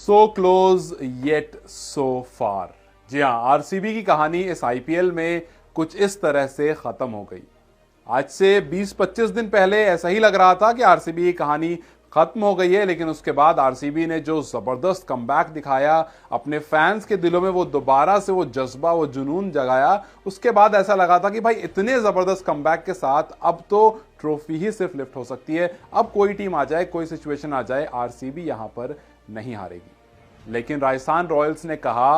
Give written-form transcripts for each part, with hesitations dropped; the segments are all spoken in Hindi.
सो क्लोज येट सो फार। जी हां, आरसीबी की कहानी इस आईपीएल में कुछ इस तरह से खत्म हो गई। आज से 20-25 दिन पहले ऐसा ही लग रहा था कि आरसीबी की कहानी खत्म हो गई है, लेकिन उसके बाद आरसीबी ने जो जबरदस्त कमबैक दिखाया, अपने फैंस के दिलों में वो दोबारा से वो जज्बा, वो जुनून जगाया। उसके बाद ऐसा लगा था कि भाई इतने जबरदस्त कमबैक के साथ अब तो ट्रॉफी ही सिर्फ लिफ्ट हो सकती है। अब कोई टीम आ जाए, कोई सिचुएशन आ जाए, आरसीबी यहां पर नहीं हारेगी। लेकिन राजस्थान रॉयल्स ने कहा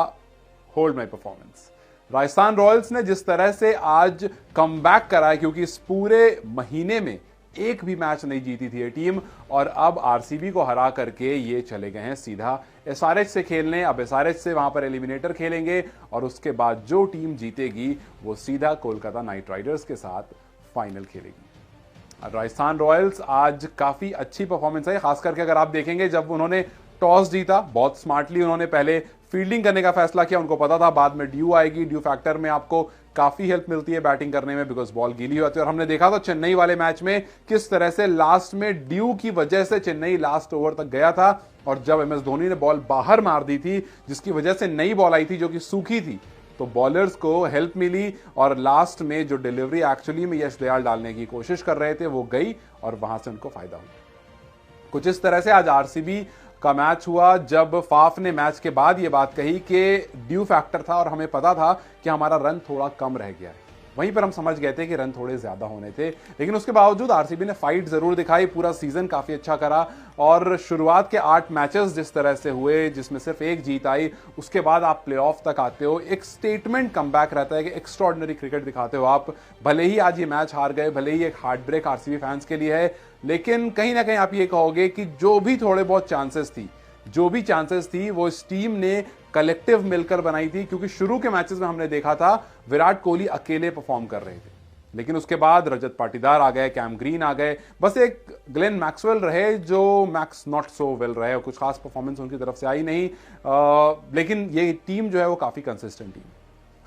hold my performance. Rajasthan Royals ने जिस तरह से आज कमबैक करा है, क्योंकि इस पूरे महीने में एक भी मैच नहीं जीती थी ये टीम, और अब आरसीबी को हरा करके ये चले गए हैं सीधा एसआरएच से खेलने। अब एसआरएच से वहां पर एलिमिनेटर खेलेंगे और उसके बाद जो टीम जीतेगी वो सीधा कोलकाता नाइट राइडर्स के साथ फाइनल खेलेगी। राजस्थान रॉयल्स आज काफी अच्छी परफॉर्मेंस है, खास करके अगर आप देखेंगे जब उन्होंने टॉस जीता, बहुत स्मार्टली उन्होंने पहले फील्डिंग करने का फैसला किया। उनको पता था बाद में ड्यू आएगी, ड्यू फैक्टर में आपको काफी हेल्प मिलती है बैटिंग करने में, बिकॉज बॉल गीली होती है। और हमने देखा था चेन्नई वाले मैच में किस तरह से लास्ट में ड्यू की वजह से चेन्नई लास्ट ओवर तक गया था, और जब एमएस धोनी ने बॉल बाहर मार दी थी जिसकी वजह से नई बॉल आई थी जो कि सूखी थी, तो बॉलर्स को हेल्प मिली और लास्ट में जो डिलीवरी एक्चुअली में यश दयाल डालने की कोशिश कर रहे थे वो गई और वहां से उनको फायदा हुआ। कुछ इस तरह से आज आरसीबी का मैच हुआ जब फाफ ने मैच के बाद यह बात कही कि ड्यू फैक्टर था और हमें पता था कि हमारा रन थोड़ा कम रह गया है। वहीं पर हम समझ गए थे कि रन थोड़े ज्यादा होने थे, लेकिन उसके बावजूद आरसीबी ने फाइट जरूर दिखाई, पूरा सीजन काफी अच्छा करा। और शुरुआत के 8 मैचेस जिस तरह से हुए, जिसमें सिर्फ एक जीत आई, उसके बाद आप प्लेऑफ तक आते हो, एक स्टेटमेंट कमबैक रहता है कि एक्स्ट्राऑर्डिनरी क्रिकेट दिखाते हो आप। भले ही आज ये मैच हार गए, भले ही एक हार्ट ब्रेक आरसीबी फैंस के लिए है, लेकिन कहीं ना कहीं आप ये कहोगे कि जो भी थोड़े बहुत चांसेस थी वो इस टीम ने कलेक्टिव मिलकर बनाई थी। क्योंकि शुरू के मैचेस में हमने देखा था विराट कोहली अकेले परफॉर्म कर रहे थे, लेकिन उसके बाद रजत पाटीदार आ गए, कैम ग्रीन आ गए, बस एक ग्लेन मैक्सवेल रहे जो मैक्स नॉट सो वेल रहे और कुछ खास परफॉर्मेंस उनकी तरफ से आई नहीं। लेकिन ये टीम जो है वो काफी कंसिस्टेंट टीम।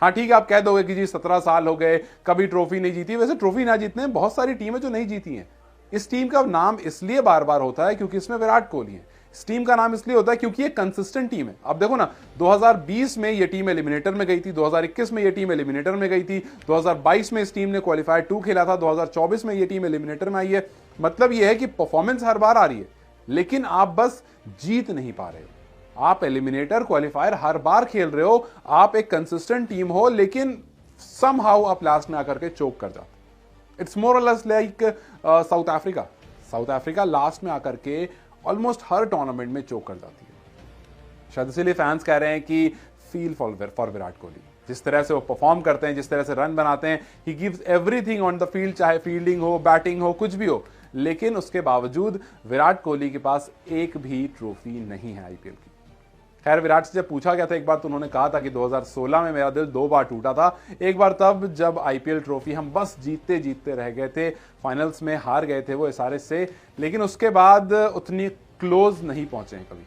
हाँ ठीक है, आप कह दोगे कि जी 17 साल हो गए, कभी ट्रॉफी नहीं जीती। वैसे ट्रॉफी ना जीतने बहुत सारी टीमें जो नहीं जीती हैं। इस टीम का नाम इसलिए बार बार होता है क्योंकि इसमें विराट कोहली है। इस टीम का नाम इसलिए होता है क्योंकि ये कंसिस्टेंट टीम है। अब देखो ना, 2020 में ये टीम एलिमिनेटर में गई थी, 2021 में ये टीम एलिमिनेटर में गई थी, 2022 में इस टीम ने क्वालिफायर 2 खेला था, 2024 में ये टीम एलिमिनेटर में आई है। मतलब ये है कि परफॉर्मेंस हर बार आ रही है, लेकिन आप बस जीत नहीं पा रहे हो। आप एलिमिनेटर क्वालिफायर हर बार खेल रहे हो, आप एक कंसिस्टेंट टीम हो, लेकिन समहाउ आप लास्ट में आकर के चोक कर जाते। इट्स मोर और less like south Africa last में आकर के ऑलमोस्ट हर टूर्नामेंट में चोक कर जाती है। शायद इसीलिए फैंस कह रहे हैं कि फील फॉर विराट कोहली। जिस तरह से वो परफॉर्म करते हैं, जिस तरह से रन बनाते हैं, he gives everything on the field, चाहे फील्डिंग हो, बैटिंग हो, कुछ भी हो। लेकिन उसके बावजूद विराट कोहली के पास एक भी ट्रॉफी नहीं है आईपीएल की। खैर, विराट से जब पूछा गया था एक बार, तो उन्होंने कहा था कि 2016 में मेरा दिल 2 बार टूटा था। एक बार तब जब आईपीएल ट्रॉफी हम बस जीतते जीतते रह गए थे, फाइनल्स में हार गए थे वो एसआरएच से, लेकिन उसके बाद उतनी क्लोज नहीं पहुंचे हैं कभी।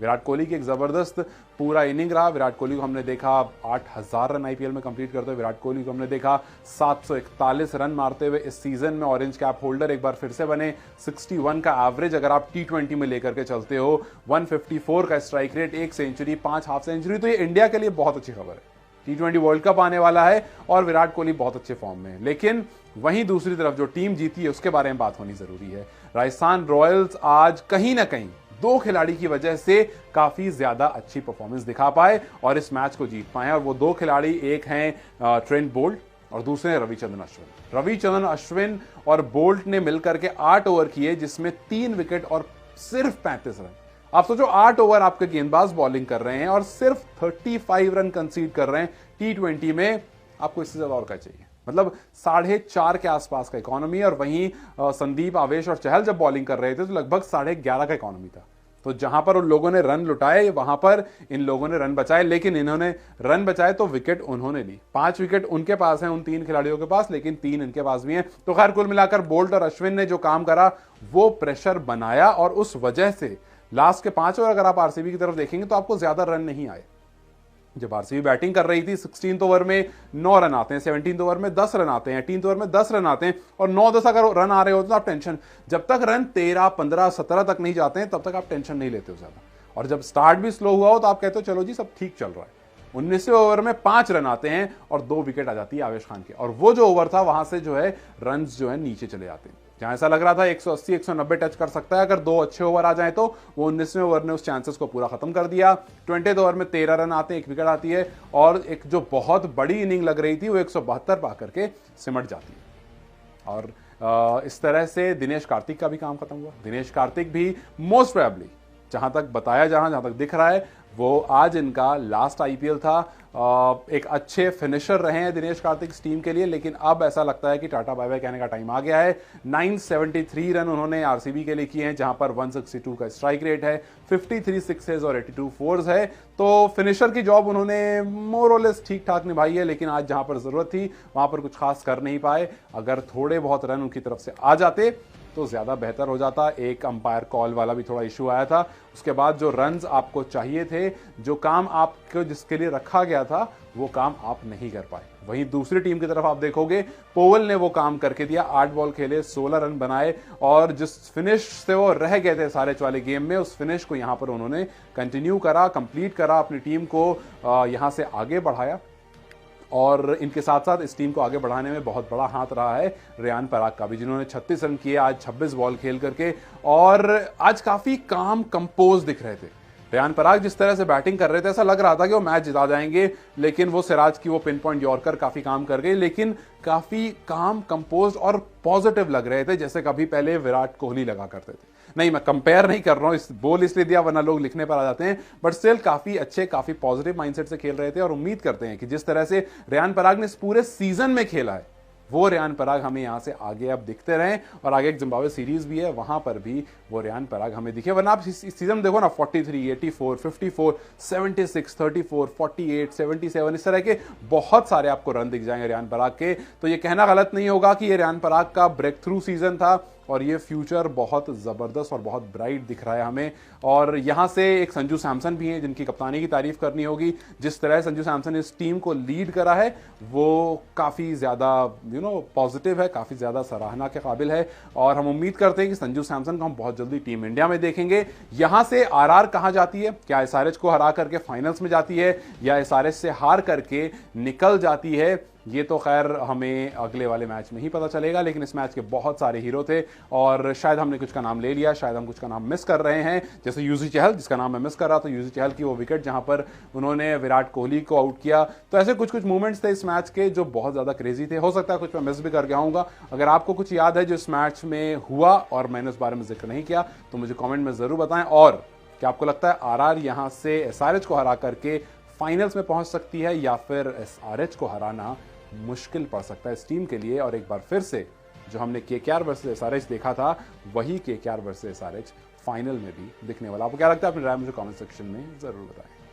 विराट कोहली की एक जबरदस्त पूरा इनिंग रहा। विराट कोहली को हमने देखा 8000 रन आईपीएल में कंप्लीट करते हुए, विराट कोहली को हमने देखा 741 रन मारते हुए इस सीजन में ऑरेंज कैप होल्डर एक बार फिर से बने। 61 का एवरेज अगर आप T20 में लेकर के चलते हो, 154 का strike rate, 1 century, 5 half century, तो ये इंडिया के लिए बहुत अच्छी खबर है। T20 वर्ल्ड कप आने वाला है और विराट कोहली बहुत अच्छे फॉर्म में है। लेकिन वहीं दूसरी तरफ जो टीम जीती है उसके बारे में बात होनी जरूरी है। राजस्थान रॉयल्स आज कहीं ना कहीं 2 खिलाड़ी की वजह से काफी ज्यादा अच्छी परफॉर्मेंस दिखा पाए और इस मैच को जीत पाए। और वो 2 खिलाड़ी, एक हैं ट्रेंट बोल्ट और दूसरे हैं रविचंद्रन अश्विन और बोल्ट ने मिलकर के 8 ओवर किए, जिसमें 3 विकेट और सिर्फ 35 रन। आप सोचो, 8 ओवर आपके गेंदबाज बॉलिंग कर रहे हैं और सिर्फ 35 रन कंसीड कर रहे हैं T20 में। आपको इससे ज्यादा और क्या चाहिए? मतलब 4.5 के आसपास का इकोनॉमी। और वहीं संदीप, आवेश और चहल जब बॉलिंग कर रहे थे तो लगभग 11.5 का इकोनॉमी था। तो जहां पर उन लोगों ने रन लुटाए, वहां पर इन लोगों ने रन बचाए, लेकिन इन्होंने रन बचाए तो विकेट उन्होंने ली। 5 विकेट उनके पास हैं, उन 3 खिलाड़ियों के पास, लेकिन 3 इनके पास भी हैं। तो खैर, कुल मिलाकर बोल्ट और अश्विन ने जो काम करा वो प्रेशर बनाया, और उस वजह से लास्ट के 5 ओवर अगर आप आरसीबी की तरफ देखेंगे तो आपको ज्यादा रन नहीं आए। जब आरसीबी बैटिंग कर रही थी 16th ओवर में 9 रन आते हैं, 17th ओवर में 10 रन आते हैं, 18th ओवर में 10 रन आते हैं, और 9-10 अगर रन आ रहे होते तो आप टेंशन, जब तक रन 13, 15, 17 तक नहीं जाते हैं तब तक आप टेंशन नहीं लेते हो ज्यादा। और जब स्टार्ट भी स्लो हुआ हो तो आप कहते हो चलो जी सब ठीक चल रहा है। 19वें ओवर में 5 रन आते हैं और 2 विकेट आ जाती है आवेश खान के, और वो जो ओवर था वहां से जो है रन्स जो है नीचे चले जाते हैं। जहां ऐसा लग रहा था 180 190 टच कर सकता है अगर 2 अच्छे ओवर आ जाए, तो वो 19वें ओवर ने उस चांसेस को पूरा खत्म कर दिया। 20वें ओवर में 13 रन आते हैं, 1 विकेट आती है, और एक जो बहुत बड़ी इनिंग लग रही थी वो 172 पा करके सिमट जाती है। और इस तरह से दिनेश कार्तिक का भी काम खत्म हुआ। दिनेश कार्तिक भी मोस्ट प्रोबेबली, जहां तक बताया जहां तक दिख रहा है, वो आज इनका लास्ट आईपीएल था। एक अच्छे फिनिशर रहे हैं दिनेश कार्तिक इस टीम के लिए, लेकिन अब ऐसा लगता है कि टाटा बाय बाय कहने का टाइम आ गया है। 973 रन उन्होंने आरसीबी के लिए किए हैं, जहां पर 162 का स्ट्राइक रेट है, 53 सिक्सेस और 82 फोर्स है। तो फिनिशर की जॉब उन्होंने मोर और लेस ठीक ठाक निभाई है, लेकिन आज जहां पर जरूरत थी वहां पर कुछ खास कर नहीं पाए। अगर थोड़े बहुत रन उनकी तरफ से आ जाते तो ज्यादा बेहतर हो जाता। एक अंपायर कॉल वाला भी थोड़ा इशू आया था, उसके बाद जो रन्स आपको चाहिए थे, जो काम आपको जिसके लिए रखा गया था, वो काम आप नहीं कर पाए। वहीं दूसरी टीम की तरफ आप देखोगे, पोवल ने वो काम करके दिया। 8 बॉल खेले, 16 रन बनाए, और जिस फिनिश से वो रह गए थे सारे वाले गेम में, उस फिनिश को यहां पर उन्होंने कंटिन्यू करा, कंप्लीट करा, अपनी टीम को यहां से आगे बढ़ाया। और इनके साथ साथ इस टीम को आगे बढ़ाने में बहुत बड़ा हाथ रहा है रेयान पराग का भी, जिन्होंने 36 रन किए आज 26 बॉल खेल करके, और आज काफी काम कंपोज दिख रहे थे। रेयान पराग जिस तरह से बैटिंग कर रहे थे, ऐसा लग रहा था कि वो मैच जिता जाएंगे, लेकिन वो सिराज की वो पिन पॉइंट यॉर्कर काफी काम कर गई, लेकिन काफी काम कंपोज और पॉजिटिव लग रहे थे, जैसे कभी पहले विराट कोहली लगा करते थे। नहीं, मैं कंपेयर नहीं कर रहा हूं, इस बोल इसलिए दिया वरना लोग लिखने पर आ जाते हैं, बट स्टिल काफी अच्छे, काफी पॉजिटिव माइंडसेट से खेल रहे थे। और उम्मीद करते हैं कि जिस तरह से रेयान पराग ने इस पूरे सीजन में खेला है, वो रेयान पराग हमें यहां से आगे अब दिखते रहें, और आगे एक जिम्बाब्वे सीरीज भी है, वहां पर भी वो रेयान पराग हमें दिखे। वरना आप इस सीजन देखो ना, 43, 84, 54, 76, 34, 48, 77, इस तरह के बहुत सारे आपको रन दिख जाएंगे रेयान पराग के। तो ये कहना गलत नहीं होगा कि ये रेयान पराग का ब्रेक थ्रू सीजन था, और ये फ्यूचर बहुत जबरदस्त और बहुत ब्राइट दिख रहा है हमें। और यहां से एक संजू सैमसन भी हैं, जिनकी कप्तानी की तारीफ करनी होगी। जिस तरह संजू सैमसन ने इस टीम को लीड करा है, वो काफी ज्यादा पॉजिटिव है, काफी ज्यादा सराहना के काबिल है, और हम उम्मीद करते हैं कि संजू सैमसन को हम बहुत जल्दी टीम इंडिया में देखेंगे। यहां से आरआर कहां जाती है, क्या एसआरएच को हरा करके फाइनल्स में जाती है, या एसआरएच से हार करके निकल जाती है, ये तो खैर हमें अगले वाले मैच में ही पता चलेगा। लेकिन इस मैच के बहुत सारे हीरो थे, और शायद हमने कुछ का नाम ले लिया, शायद हम कुछ का नाम मिस कर रहे हैं, जैसे यूजी चहल, जिसका नाम मैं मिस कर रहा था। यूजी चहल की वो विकेट जहां पर उन्होंने विराट कोहली को आउट किया। तो ऐसे कुछ कुछ मूवमेंट्स थे इस मैच के जो बहुत ज्यादा क्रेजी थे। हो सकता है कुछ मैं मिस भी कर गया हूंगा। अगर आपको कुछ याद है जो इस मैच में हुआ और मैंने उस बारे में जिक्र नहीं किया, तो मुझे कॉमेंट में जरूर बताएं। और क्या आपको लगता है आरआर यहां से एसआरएच को हरा करके फाइनल्स में पहुंच सकती है, या फिर एसआरएच को हराना मुश्किल पड़ सकता है इस टीम के लिए? और एक बार फिर से जो हमने केकेआर वर्सेस एसआरएच देखा था, वही केकेआर वर्सेस एसआरएच फाइनल में भी दिखने वाला। आपको क्या लगता है? अपनी राय मुझे कमेंट सेक्शन में जरूर बताएं।